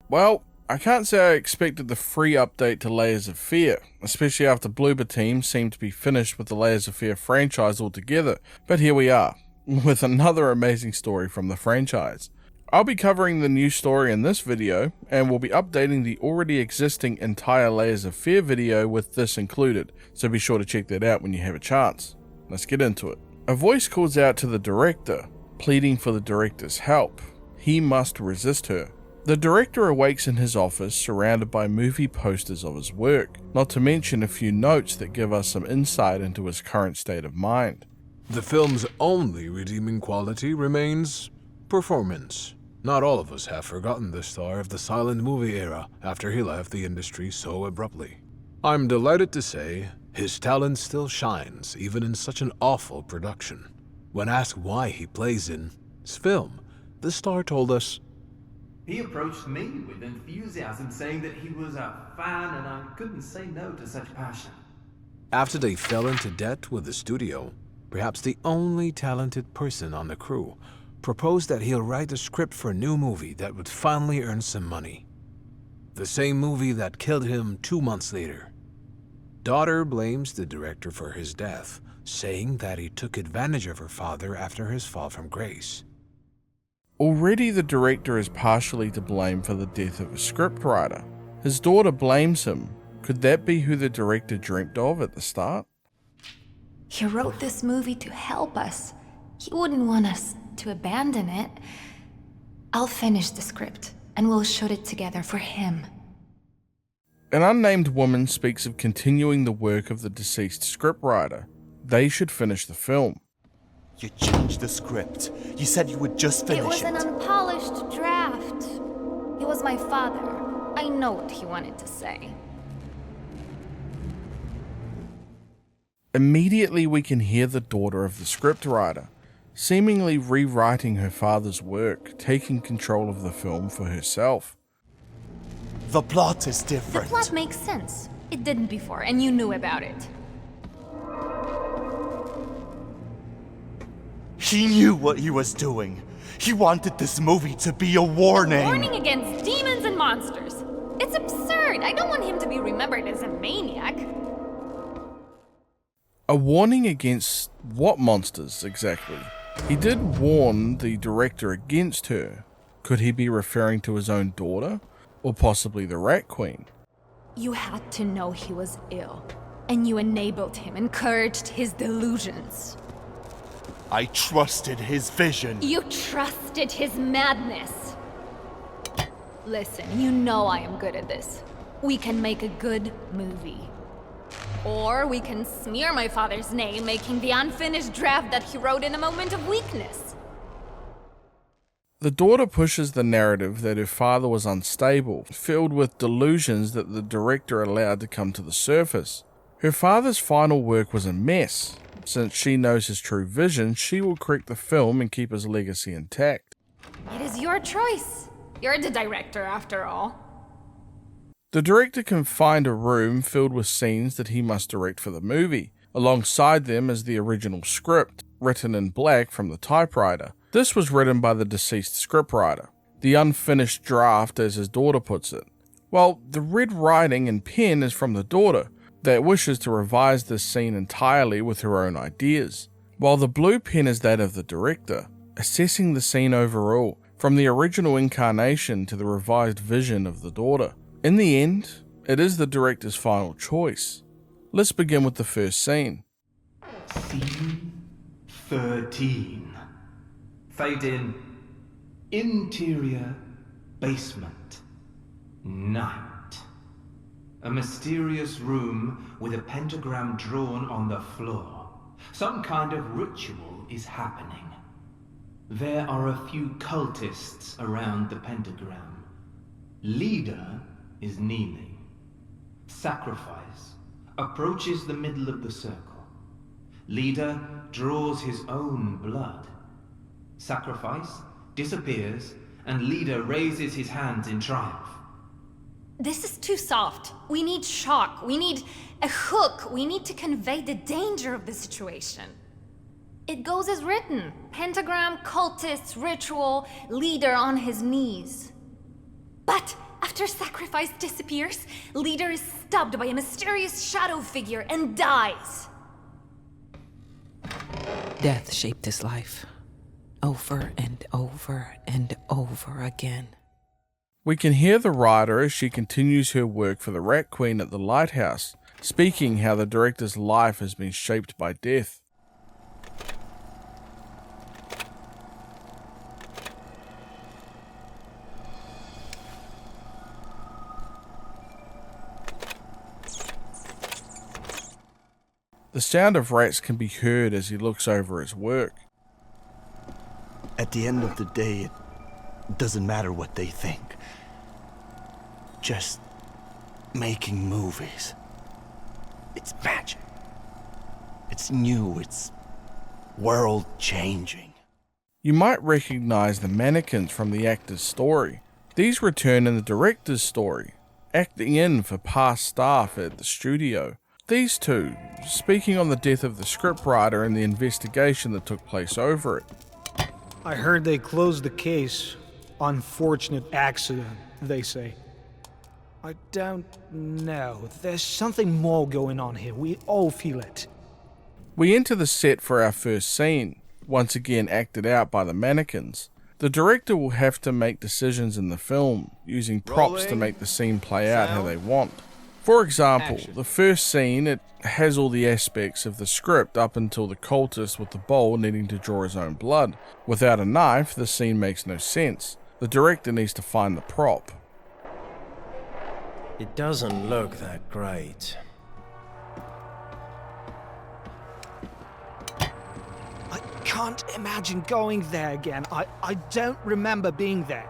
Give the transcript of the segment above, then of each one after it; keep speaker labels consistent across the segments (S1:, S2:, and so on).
S1: Well, I can't say I expected the free update to Layers of Fear, especially after Bloober team seemed to be finished with the Layers of Fear franchise altogether, but here we are, with another amazing story from the franchise. I'll be covering the new story in this video, and we'll be updating the already existing entire Layers of Fear video with this included, so be sure to check that out when you have a chance. Let's get into it. A voice calls out to the director, pleading for the director's help. He must resist her. The director awakes in his office surrounded by movie posters of his work, not to mention a few notes that give us some insight into his current state of mind.
S2: The film's only redeeming quality remains performance. Not all of us have forgotten the star of the silent movie era after he left the industry so abruptly. I'm delighted to say his talent still shines even in such an awful production. When asked why he plays in his film, the star told us,
S3: "He approached me with enthusiasm, saying that he was a fan and I couldn't say no to such passion."
S2: After they fell into debt with the studio, perhaps the only talented person on the crew proposed that he'll write a script for a new movie that would finally earn some money. The same movie that killed him 2 months later. Daughter blames the director for his death, saying that he took advantage of her father after his fall from grace.
S1: Already the director is partially to blame for the death of a scriptwriter. His daughter blames him. Could that be who the director dreamt of at the start?
S4: He wrote this movie to help us. He wouldn't want us to abandon it. I'll finish the script, and we'll shoot it together for him.
S1: An unnamed woman speaks of continuing the work of the deceased scriptwriter. They should finish the film.
S5: You changed the script. You said you would just finish it.
S4: It was an unpolished draft. He was my father. I know what he wanted to say.
S1: Immediately we can hear the daughter of the scriptwriter, seemingly rewriting her father's work, taking control of the film for herself.
S5: The plot is
S4: The
S5: different.
S4: plot makes sense. It didn't before, and you knew about it.
S5: He knew what he was doing. He wanted this movie to be a warning.
S4: Warning against demons and monsters. It's absurd. I don't want him to be remembered as a maniac.
S1: A warning against what monsters exactly? He did warn the director against her. Could he be referring to his own daughter? Or possibly the Rat Queen?
S4: You had to know he was ill, and you enabled him, encouraged his delusions.
S5: I trusted his vision.
S4: You trusted his madness. Listen, you know I am good at this. We can make a good movie. Or we can smear my father's name, making the unfinished draft that he wrote in a moment of weakness.
S1: The daughter pushes the narrative that her father was unstable, filled with delusions that the director allowed to come to the surface. Her father's final work was a mess. Since she knows his true vision, she will correct the film and keep his legacy intact.
S4: It is your choice. You're the director, after all.
S1: The director can find a room filled with scenes that he must direct for the movie. Alongside them is the original script, written in black from the typewriter. This was written by the deceased scriptwriter, the unfinished draft as his daughter puts it. While the red writing and pen is from the daughter, that wishes to revise this scene entirely with her own ideas, while the blue pen is that of the director, assessing the scene overall, from the original incarnation to the revised vision of the daughter. In the end, it is the director's final choice. Let's begin with the first scene.
S3: Scene 13. Fade in. Interior basement. Night. A mysterious room with a pentagram drawn on the floor. Some kind of ritual is happening. There are a few cultists around the pentagram. Leader is kneeling. Sacrifice approaches the middle of the circle. Leader draws his own blood. Sacrifice disappears, and Leader raises his hands in triumph.
S4: This is too soft. We need shock. We need a hook. We need to convey the danger of the situation. It goes as written. Pentagram, cultists, ritual, Leader on his knees. But After sacrifice disappears, leader is stabbed by a mysterious shadow figure and dies.
S6: Death shaped his life. Over and over and over again.
S1: We can hear the writer as she continues her work for the Rat Queen at the lighthouse, speaking how the director's life has been shaped by death. The sound of rats can be heard as he looks over his work.
S5: At the end of the day, it doesn't matter what they think. Just making movies. It's magic. It's new. It's world-changing.
S1: You might recognize the mannequins from the actor's story. These return in the director's story, acting in for past staff at the studio. These two, speaking on the death of the scriptwriter and the investigation that took place over it.
S7: I heard they closed the case. Unfortunate accident, they say. I don't know. There's something more going on here. We all feel it.
S1: We enter the set for our first scene, once again acted out by the mannequins. The director will have to make decisions in the film, using props to make the scene play out how they want. For example, the first scene, it has all the aspects of the script up until the cultist with the bowl needing to draw his own blood. Without a knife, the scene makes no sense. The director needs to find the prop.
S8: It doesn't look that great.
S7: I can't imagine going there again. I don't remember being there.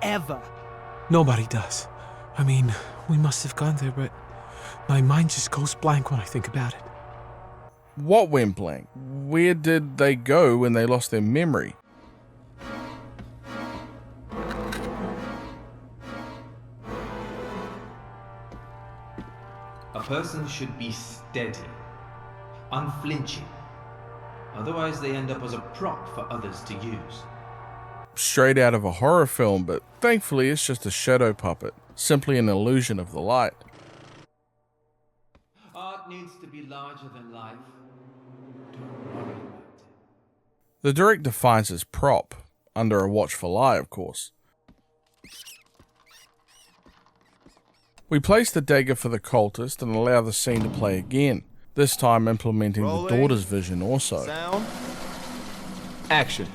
S7: Ever.
S2: Nobody does. I mean, we must have gone there, but my mind just goes blank when I think about it.
S1: What went blank? Where did they go when they lost their memory?
S3: A person should be steady, unflinching. Otherwise they end up as a prop for others to use.
S1: Straight out of a horror film, but thankfully it's just a shadow puppet, simply an illusion of the light.
S3: Art needs to be larger than life. Don't worry about it.
S1: The director finds his prop, under a watchful eye, of course. We place the dagger for the cultist and allow the scene to play again, this time implementing the daughter's vision also.
S9: Sound. Action.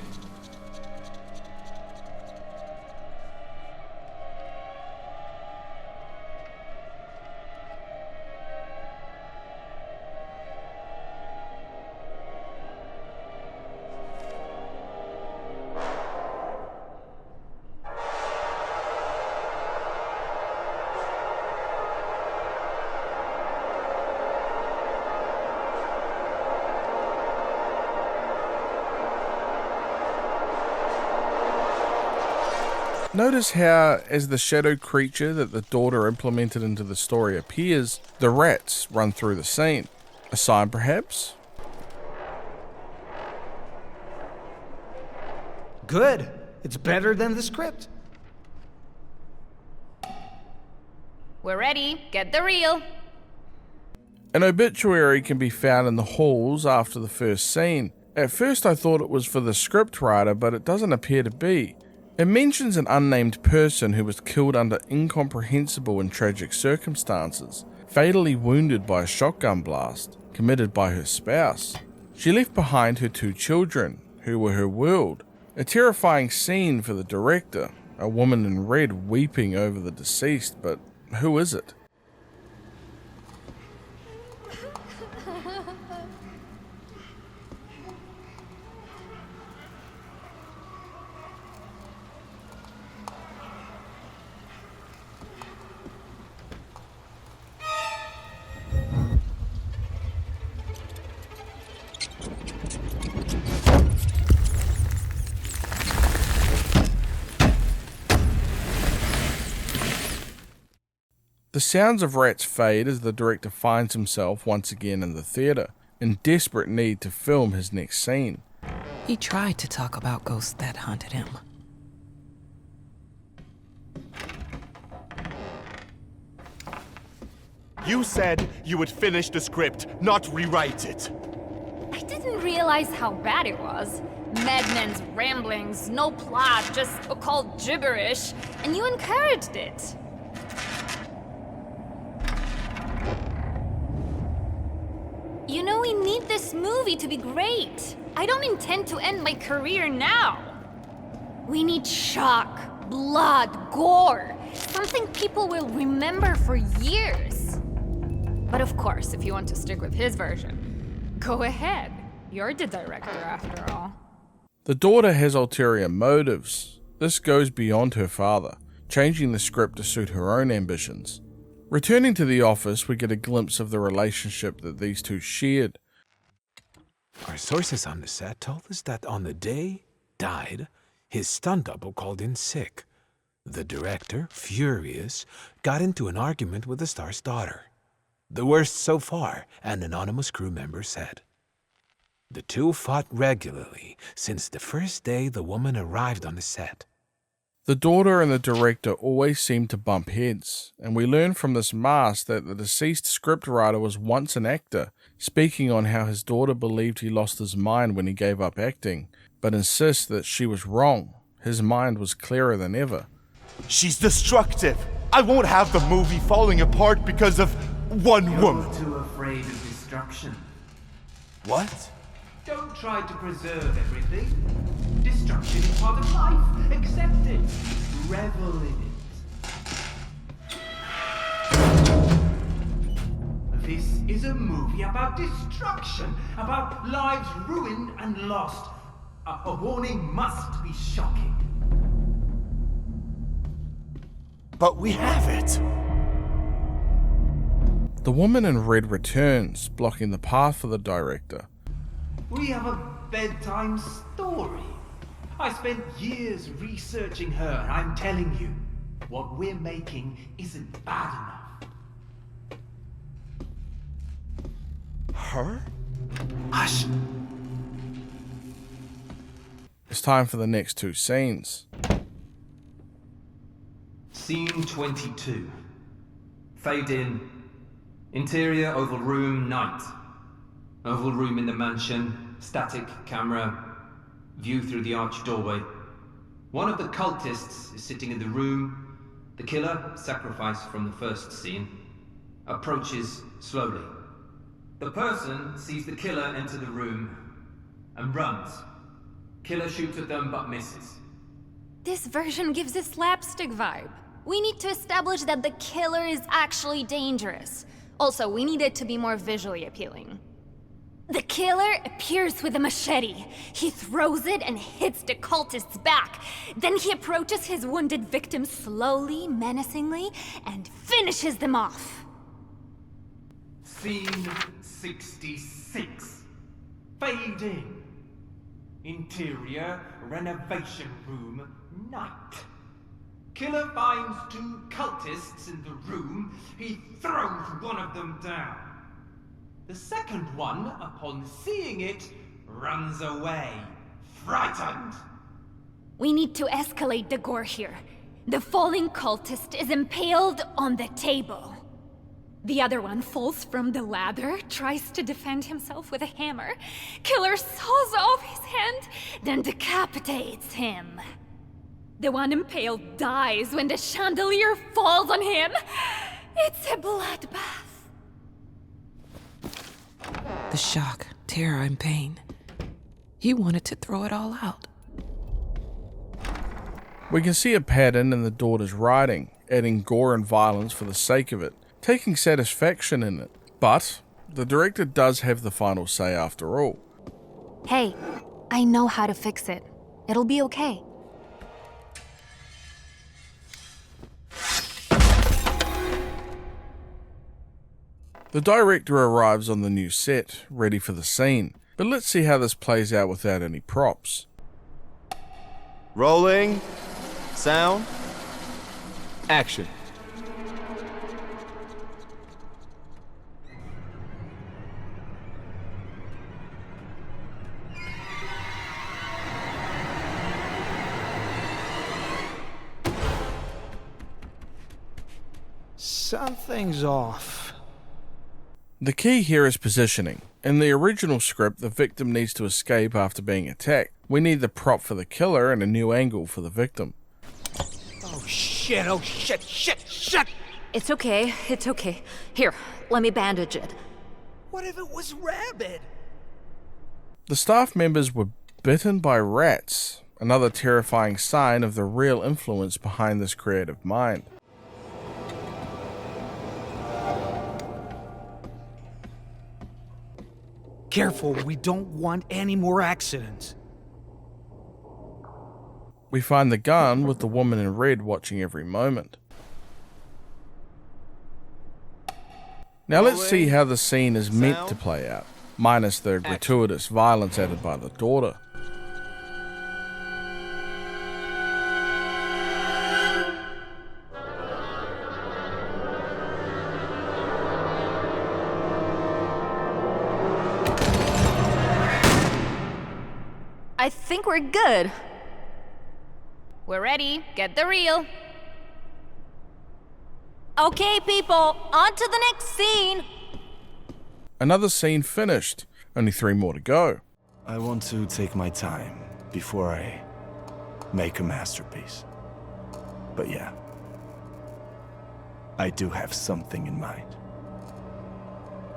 S1: Notice how, as the shadow creature that the daughter implemented into the story appears, the rats run through the scene. A sign, perhaps?
S7: Good. It's better than the script.
S4: We're ready. Get the reel.
S1: An obituary can be found in the halls after the first scene. At first I thought it was for the scriptwriter, but it doesn't appear to be. It mentions an unnamed person who was killed under incomprehensible and tragic circumstances, fatally wounded by a shotgun blast, committed by her spouse. She left behind her 2 children, who were her world. A terrifying scene for the director, a woman in red weeping over the deceased, but who is it? The sounds of rats fade as the director finds himself once again in the theatre, in desperate need to film his next scene.
S6: He tried to talk about ghosts that haunted him.
S10: You said you would finish the script, not rewrite it.
S4: I didn't realize how bad it was. Madman's ramblings, no plot, just occult gibberish, and you encouraged it. You know, we need this movie to be great. I don't intend to end my career now. We need shock, blood, gore. Something people will remember for years. But of course, if you want to stick with his version, go ahead. You're the director after all.
S1: The daughter has ulterior motives. This goes beyond her father, changing the script to suit her own ambitions. Returning to the office, we get a glimpse of the relationship that these two shared.
S2: Our sources on the set told us that on the day died, his stunt double called in sick. The director, furious, got into an argument with the star's daughter. The worst so far, an anonymous crew member said. The two fought regularly since the first day the woman arrived on the set.
S1: The daughter and the director always seem to bump heads, and we learn from this mask that the deceased scriptwriter was once an actor, speaking on how his daughter believed he lost his mind when he gave up acting, but insists that she was wrong. His mind was clearer than ever.
S10: She's destructive. I won't have the movie falling apart because of one woman.
S3: You're too afraid of destruction.
S10: What?
S3: Don't try to preserve everything. Destruction is part of life. Accept it. Revel in it. This is a movie about destruction, about lives ruined and lost. A warning must be shocking.
S10: But we have it.
S1: The woman in red returns, blocking the path for the director.
S3: We have a bedtime story. I spent years researching her, and I'm telling you, what we're making isn't bad enough.
S10: Her?
S3: Hush!
S1: It's time for the next two scenes.
S3: Scene 22. Fade in. Interior oval room, night. Oval room in the mansion, static camera, view through the arched doorway. One of the cultists is sitting in the room. The killer, sacrificed from the first scene, approaches slowly. The person sees the killer enter the room and runs. Killer shoots at them but misses.
S4: This version gives a slapstick vibe. We need to establish that the killer is actually dangerous. Also, we need it to be more visually appealing. The killer appears with a machete. He throws it and hits the cultist's back. Then he approaches his wounded victim slowly, menacingly, and finishes them off.
S3: Scene 66. Fade in. Interior renovation room, night. Killer finds two cultists in the room. He throws one of them down. The second one, upon seeing it, runs away, frightened.
S4: We need to escalate the gore here. The falling cultist is impaled on the table. The other one falls from the ladder, tries to defend himself with a hammer. Killer saws off his hand, then decapitates him. The one impaled dies when the chandelier falls on him. It's a bloodbath.
S6: The shock, terror, and pain. He wanted to throw it all out.
S1: We can see a pattern in the daughter's writing, adding gore and violence for the sake of it, taking satisfaction in it. But the director does have the final say after all.
S4: Hey, I know how to fix it. It'll be okay.
S1: The director arrives on the new set, ready for the scene, but let's see how this plays out without any props.
S10: Rolling. Sound.
S9: Action.
S7: Something's off.
S1: The key here is positioning. In the original script, the victim needs to escape after being attacked. We need the prop for the killer and a new angle for the victim.
S7: Oh shit, oh shit, shit, shit!
S11: It's okay, it's okay. Here, let me bandage it.
S7: What if it was rabid?
S1: The staff members were bitten by rats, another terrifying sign of the real influence behind this creative mind.
S7: Careful, we don't want any more accidents.
S1: We find the gun with the woman in red watching every moment. Now let's see how the scene is meant to play out, minus the gratuitous violence added by the daughter.
S11: I think we're good.
S4: We're ready. Get the reel.
S11: Okay, people, on to the next scene.
S1: Another scene finished. Only 3 more to go.
S5: I want to take my time before I make a masterpiece. But yeah, I do have something in mind.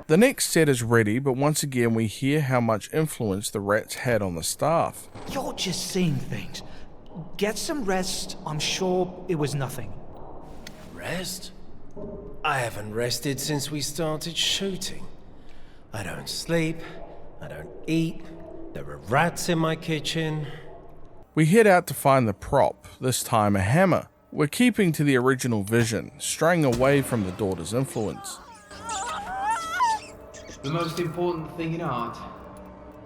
S1: The next set is ready, but once again we hear how much influence the rats had on the staff.
S7: You're just saying things. Get some rest. I'm sure it was nothing.
S8: Rest? I haven't rested since we started shooting. I don't sleep, I don't eat, there are rats in my kitchen.
S1: We head out to find the prop, this time a hammer. We're keeping to the original vision, straying away from the daughter's influence.
S3: The most important thing in art?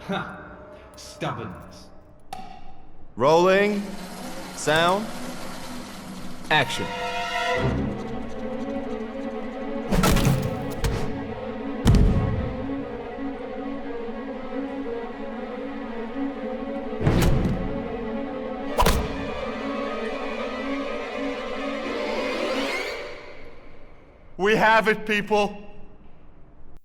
S3: Ha! Stubbornness.
S10: Rolling. Sound.
S9: Action.
S10: We have it, people.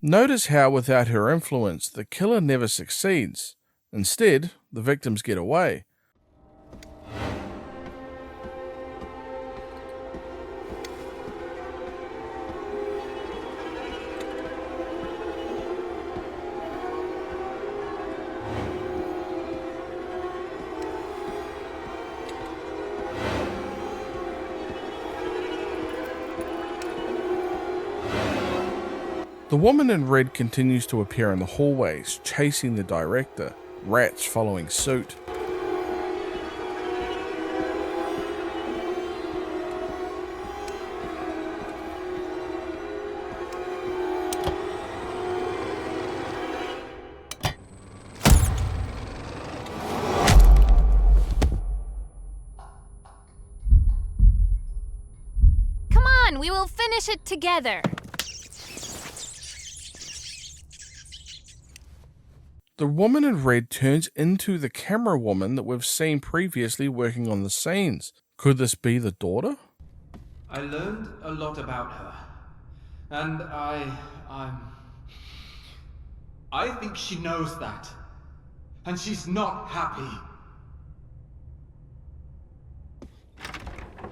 S1: Notice how, without her influence, the killer never succeeds. Instead, the victims get away. The woman in red continues to appear in the hallways, chasing the director, rats following suit.
S4: Come on, we will finish it together.
S1: The woman in red turns into the camera woman that we've seen previously working on the scenes. Could this be the daughter?
S3: I learned a lot about her. And I think she knows that. And she's not happy.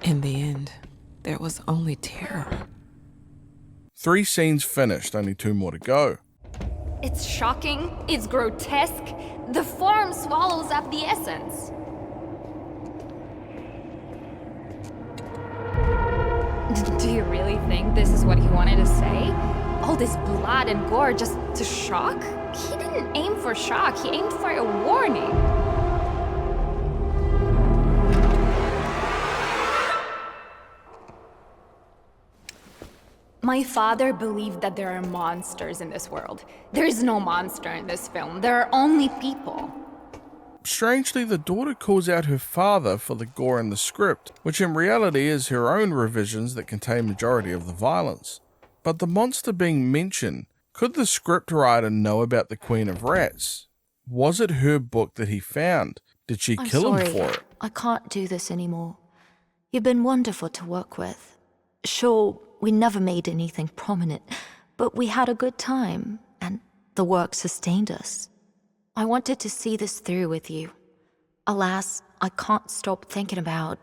S6: In the end, there was only terror.
S1: 3 scenes finished, only 2 more to go.
S4: It's shocking, it's grotesque. The form swallows up the essence. Do you really think this is what he wanted to say? All this blood and gore just to shock? He didn't aim for shock, he aimed for a warning. My father believed that there are monsters in this world. There is no monster in this film. There are only people.
S1: Strangely, the daughter calls out her father for the gore in the script, which in reality is her own revisions that contain majority of the violence. But the monster being mentioned, could the scriptwriter know about the Queen of Rats? Was it her book that he found? Did she kill him for it?
S11: I can't do this anymore. You've been wonderful to work with. Sure, we never made anything prominent, but we had a good time, and the work sustained us. I wanted to see this through with you. Alas, I can't stop thinking about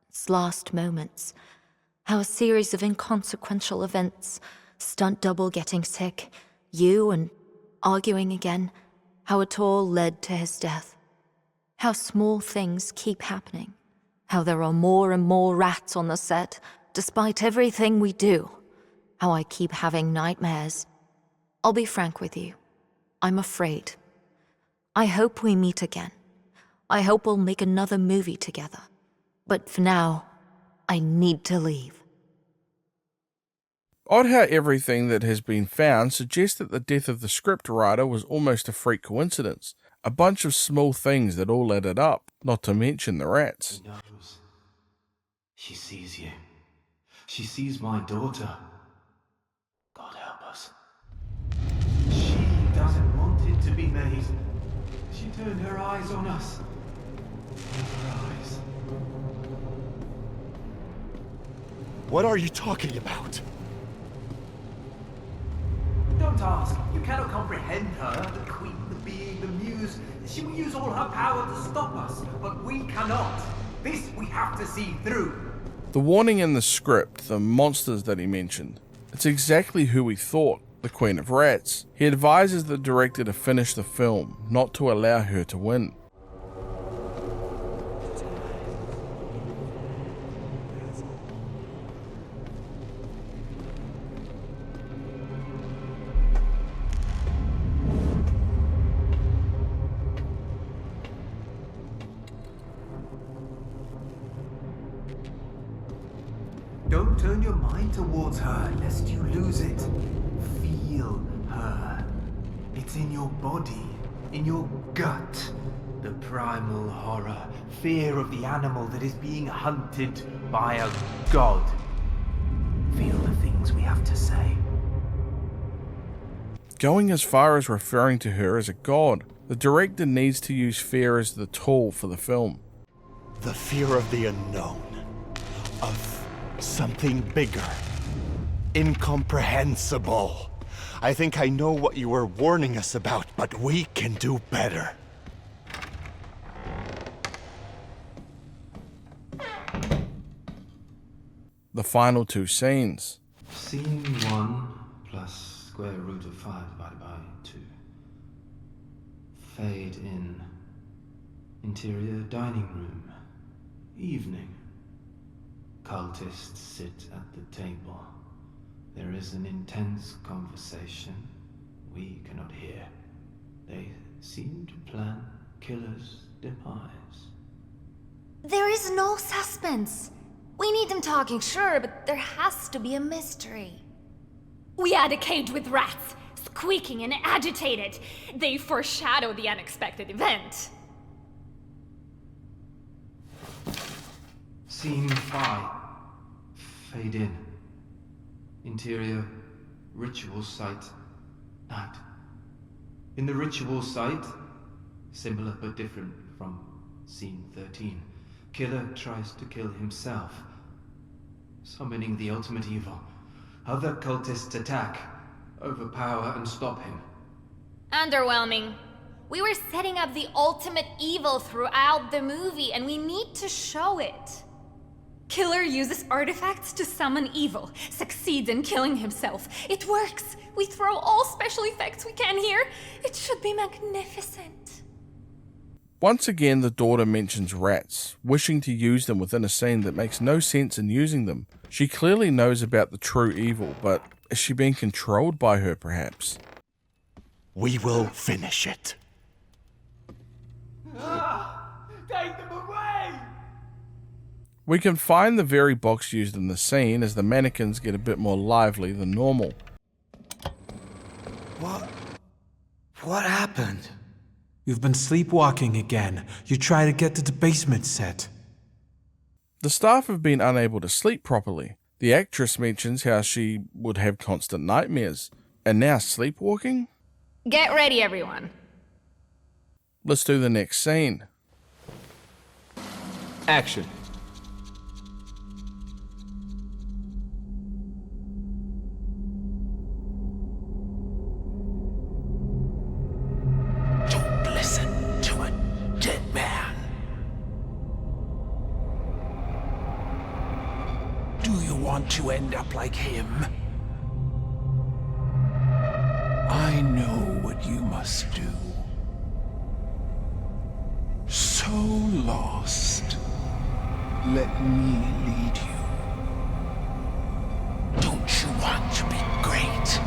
S11: its last moments. How a series of inconsequential events, stunt double getting sick, you and arguing again, how it all led to his death. How small things keep happening. How there are more and more rats on the set, despite everything we do. How I keep having nightmares. I'll be frank with you. I'm afraid. I hope we meet again. I hope we'll make another movie together. But for now, I need to leave.
S1: Odd how everything that has been found suggests that the death of the script writer was almost a freak coincidence. A bunch of small things that all added up, not to mention the rats.
S3: She knows. She sees you. She sees my daughter. God help us. She doesn't want it to be made. She turned her eyes on us. Her eyes.
S10: What are you talking about?
S3: Don't ask. You cannot comprehend her, the queen, the being, the muse. She will use all her power to stop us, but we cannot. This we have to see through.
S1: The warning in the script, the monsters that he mentioned, it's exactly who we thought, the Queen of Rats. He advises the director to finish the film, not to allow her to win.
S3: Don't turn your mind towards her, lest you lose it. Feel her. It's in your body, in your gut. The primal horror, fear of the animal that is being hunted by a god. Feel the things we have to say.
S1: Going as far as referring to her as a god, the director needs to use fear as the tool for the film.
S10: The fear of the unknown. Of something bigger. Incomprehensible. I think I know what you were warning us about, but we can do better.
S1: The final two scenes.
S3: Scene 1 plus square root of 5 divided by 2. Fade in. Interior dining room. Evening. Cultists sit at the table. There is an intense conversation we cannot hear. They seem to plan killer's demise.
S4: There is no suspense. We need them talking, sure, but there has to be a mystery. We had a cage with rats, squeaking and agitated. They foreshadow the unexpected event.
S3: Scene 5. Fade in. Interior, ritual site, night. In the ritual site, similar but different from scene 13, killer tries to kill himself, summoning the ultimate evil. Other cultists attack, overpower and stop him.
S4: Underwhelming. We were setting up the ultimate evil throughout the movie, and we need to show it. Killer uses artifacts to summon evil, succeeds in killing himself. It works! We throw all special effects we can here. It should be magnificent.
S1: Once again, the daughter mentions rats, wishing to use them within a scene that makes no sense in using them. She clearly knows about the true evil, but is she being controlled by her, perhaps?
S10: We will finish it.
S3: Take them away!
S1: We can find the very box used in the scene as the mannequins get a bit more lively than normal.
S2: What happened? You've been sleepwalking again. You try to get to the basement set.
S1: The staff have been unable to sleep properly. The actress mentions how she would have constant nightmares. And now sleepwalking?
S4: Get ready, everyone.
S1: Let's do the next scene.
S9: Action.
S2: want to end up like him? I know what you must do. So lost. Let me lead you. Don't you want to be great?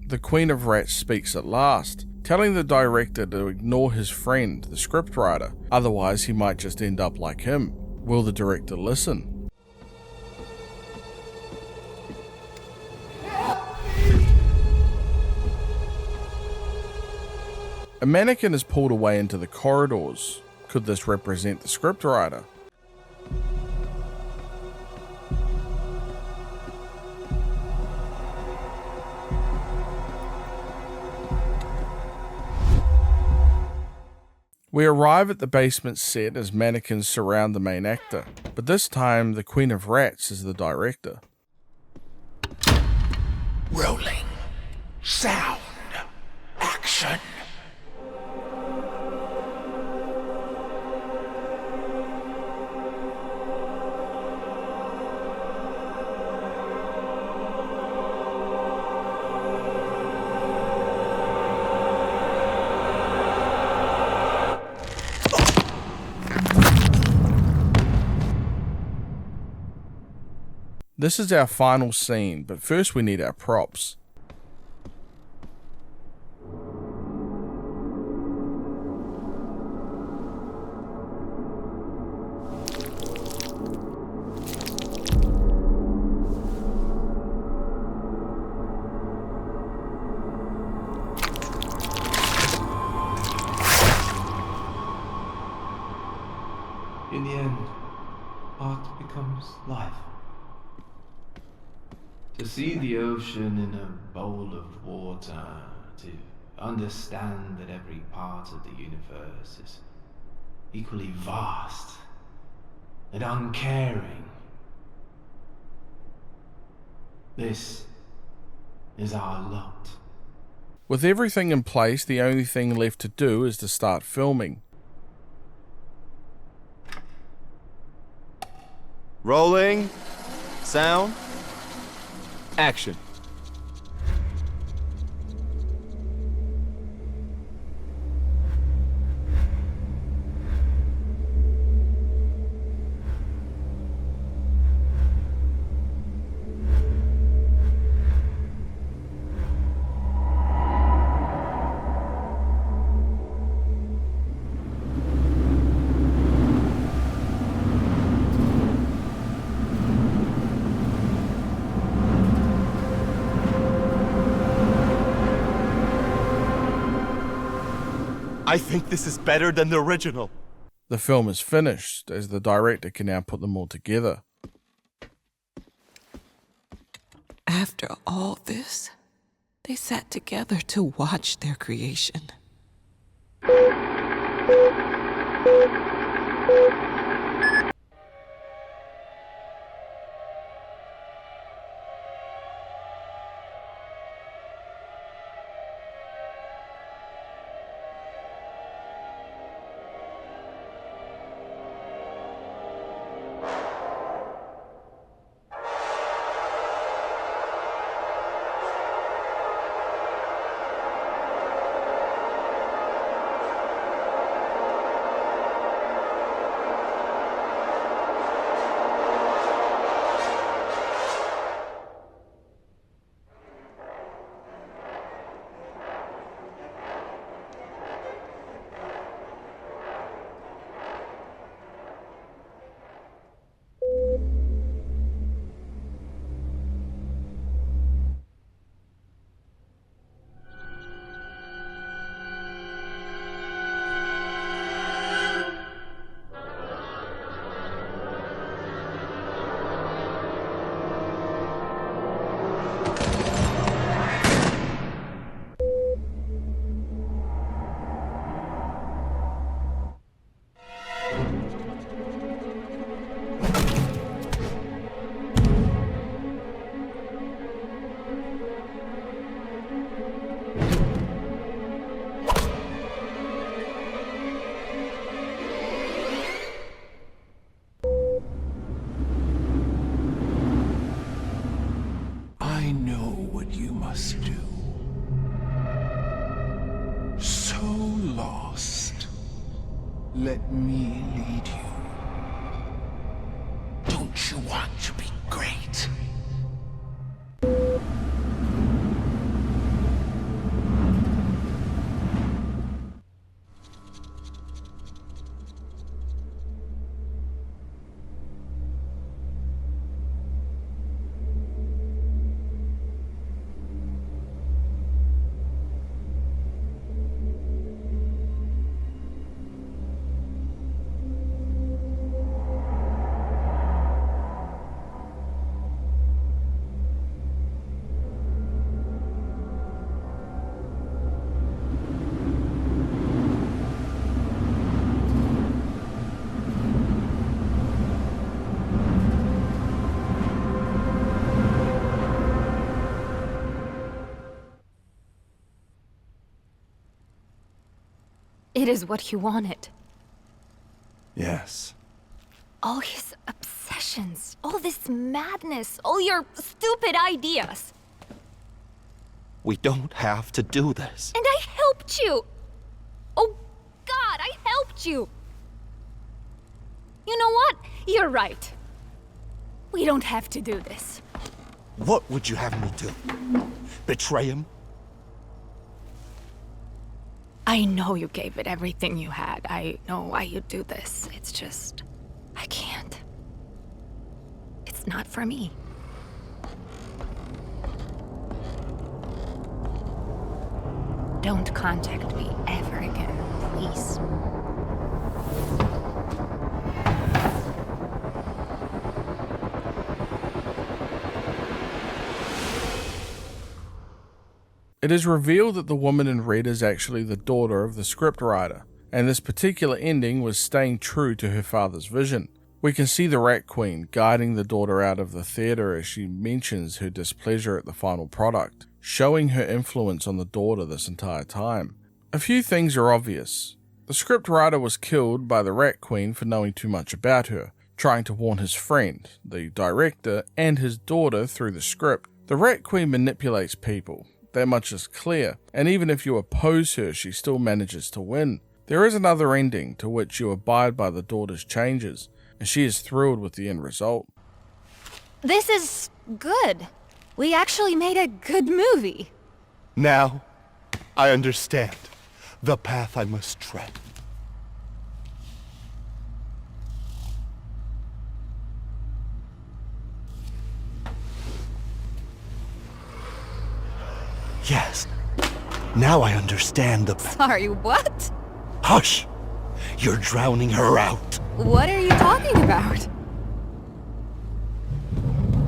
S1: The Queen of Rats speaks at last, telling the director to ignore his friend, the scriptwriter, otherwise he might just end up like him. Will the director listen? A mannequin is pulled away into the corridors. Could this represent the scriptwriter? We arrive at the basement set as mannequins surround the main actor, but this time the Queen of Rats is the director.
S2: Rolling. Sound. Action.
S1: This is our final scene, but first we need our props.
S3: In the end, art becomes life. To see the ocean in a bowl of water, to understand that every part of the universe is equally vast and uncaring. This is our lot.
S1: With everything in place, the only thing left to do is to start filming.
S10: Rolling. Sound. Action. I think this is better than the original.
S1: The film is finished, as the director can now put them all together.
S6: After all this, they sat together to watch their creation.
S5: must do. So lost. Let me lead you. Don't you want to be great?
S4: It is what he wanted.
S5: Yes.
S4: All his obsessions, all this madness, all your stupid ideas.
S12: We don't have to do this.
S4: And I helped you! Oh, God, I helped you! You know what? You're right. We don't have to do this.
S12: What would you have me do? Betray him?
S4: I know you gave it everything you had. I know why you do this. It's just... I can't. It's not for me. Don't contact me ever again, please.
S1: It is revealed that the woman in red is actually the daughter of the scriptwriter, and this particular ending was staying true to her father's vision. We can see the Rat Queen guiding the daughter out of the theatre as she mentions her displeasure at the final product, showing her influence on the daughter this entire time. A few things are obvious. The scriptwriter was killed by the Rat Queen for knowing too much about her, trying to warn his friend, the director, and his daughter through the script. The Rat Queen manipulates people. That much is clear, and even if you oppose her, she still manages to win. There is another ending to which you abide by the daughter's changes, and she is thrilled with the end result.
S4: This is good. We actually made a good movie.
S10: Now, I understand the path I must tread.
S12: Yes. Now I understand the...
S4: Sorry, what?
S12: Hush! You're drowning her out.
S4: What are you talking about?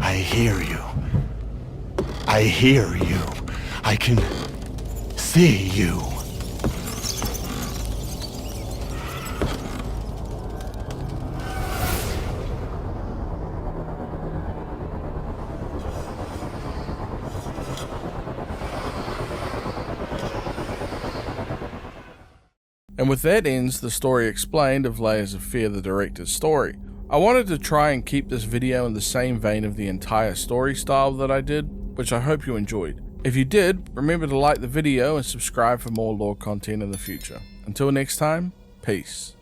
S12: I hear you. I hear you. I can see you.
S1: And with that ends the story explained of Layers of Fear, the director's story. I wanted to try and keep this video in the same vein of the entire story style that I did, which I hope you enjoyed. If you did, remember to like the video and subscribe for more lore content in the future. Until next time, peace.